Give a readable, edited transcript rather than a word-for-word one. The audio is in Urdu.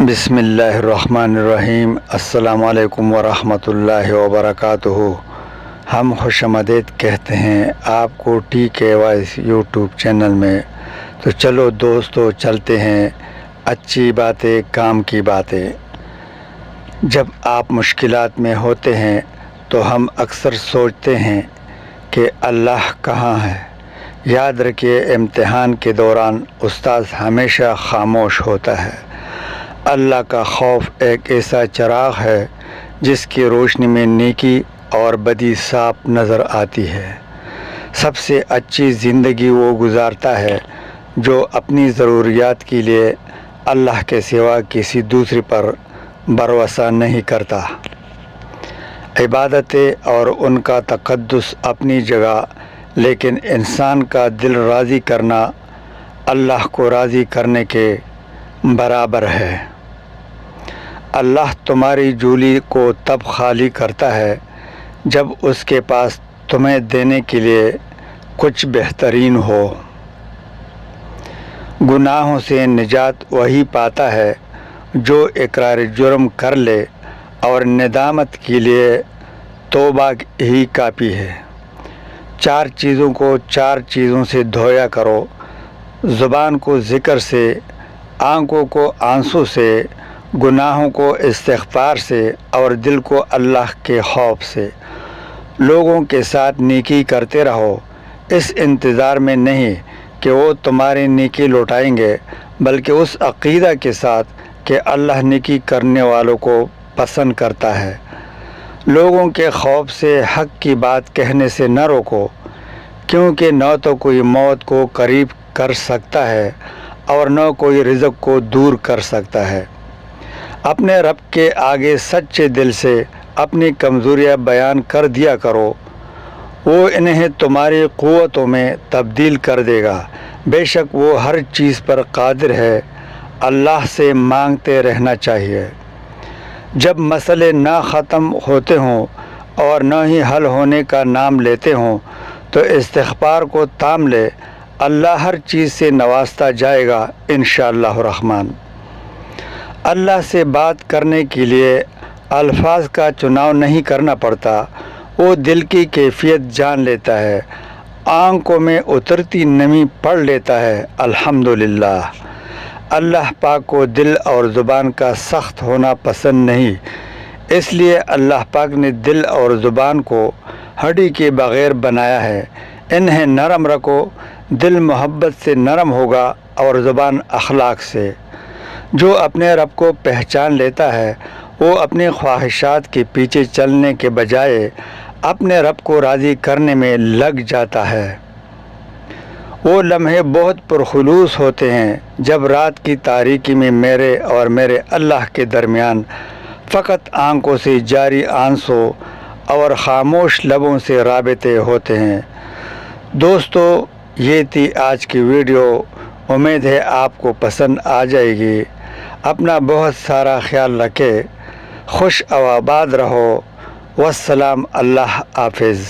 بسم اللہ الرحمن الرحیم۔ السلام علیکم ورحمۃ اللہ وبرکاتہ۔ ہم خوش آمدید کہتے ہیں آپ کو ٹی کے وائس یوٹیوب چینل میں۔ تو چلو دوستو چلتے ہیں اچھی باتیں کام کی باتیں۔ جب آپ مشکلات میں ہوتے ہیں تو ہم اکثر سوچتے ہیں کہ اللہ کہاں ہے۔ یاد رکھیے امتحان کے دوران استاد ہمیشہ خاموش ہوتا ہے۔ اللہ کا خوف ایک ایسا چراغ ہے جس کی روشنی میں نیکی اور بدی صاف نظر آتی ہے۔ سب سے اچھی زندگی وہ گزارتا ہے جو اپنی ضروریات کے لیے اللہ کے سوا کسی دوسرے پر بھروسہ نہیں کرتا۔ عبادتیں اور ان کا تقدس اپنی جگہ، لیکن انسان کا دل راضی کرنا اللہ کو راضی کرنے کے برابر ہے۔ اللہ تمہاری جھولی کو تب خالی کرتا ہے جب اس کے پاس تمہیں دینے کے لیے کچھ بہترین ہو۔ گناہوں سے نجات وہی پاتا ہے جو اقرار جرم کر لے اور ندامت کے لیے توبہ ہی کافی ہے۔ چار چیزوں کو چار چیزوں سے دھویا کرو: زبان کو ذکر سے، آنکھوں کو آنسو سے، گناہوں کو استغفار سے، اور دل کو اللہ کے خوف سے۔ لوگوں کے ساتھ نیکی کرتے رہو، اس انتظار میں نہیں کہ وہ تمہاری نیکی لوٹائیں گے، بلکہ اس عقیدہ کے ساتھ کہ اللہ نیکی کرنے والوں کو پسند کرتا ہے۔ لوگوں کے خوف سے حق کی بات کہنے سے نہ روکو، کیونکہ نہ تو کوئی موت کو قریب کر سکتا ہے اور نہ کوئی رزق کو دور کر سکتا ہے۔ اپنے رب کے آگے سچے دل سے اپنی کمزوریاں بیان کر دیا کرو، وہ انہیں تمہاری قوتوں میں تبدیل کر دے گا۔ بے شک وہ ہر چیز پر قادر ہے۔ اللہ سے مانگتے رہنا چاہیے۔ جب مسئلے نہ ختم ہوتے ہوں اور نہ ہی حل ہونے کا نام لیتے ہوں تو استغفار کو تام لے، اللہ ہر چیز سے نوازتا جائے گا انشاءاللہ الرحمن۔ اللہ سے بات کرنے کے لیے الفاظ کا چناؤ نہیں کرنا پڑتا، وہ دل کی کیفیت جان لیتا ہے، آنکھوں میں اترتی نمی پڑھ لیتا ہے۔ الحمدللہ۔ اللہ پاک کو دل اور زبان کا سخت ہونا پسند نہیں، اس لیے اللہ پاک نے دل اور زبان کو ہڈی کے بغیر بنایا ہے۔ انہیں نرم رکھو، دل محبت سے نرم ہوگا اور زبان اخلاق سے۔ جو اپنے رب کو پہچان لیتا ہے وہ اپنی خواہشات کے پیچھے چلنے کے بجائے اپنے رب کو راضی کرنے میں لگ جاتا ہے۔ وہ لمحے بہت پرخلوص ہوتے ہیں جب رات کی تاریکی میں میرے اور میرے اللہ کے درمیان فقط آنکھوں سے جاری آنسو اور خاموش لبوں سے رابطے ہوتے ہیں۔ دوستو، یہ تھی آج کی ویڈیو۔ امید ہے آپ کو پسند آ جائے گی۔ اپنا بہت سارا خیال رکھے، خوش و آباد رہو۔ والسلام، اللہ حافظ۔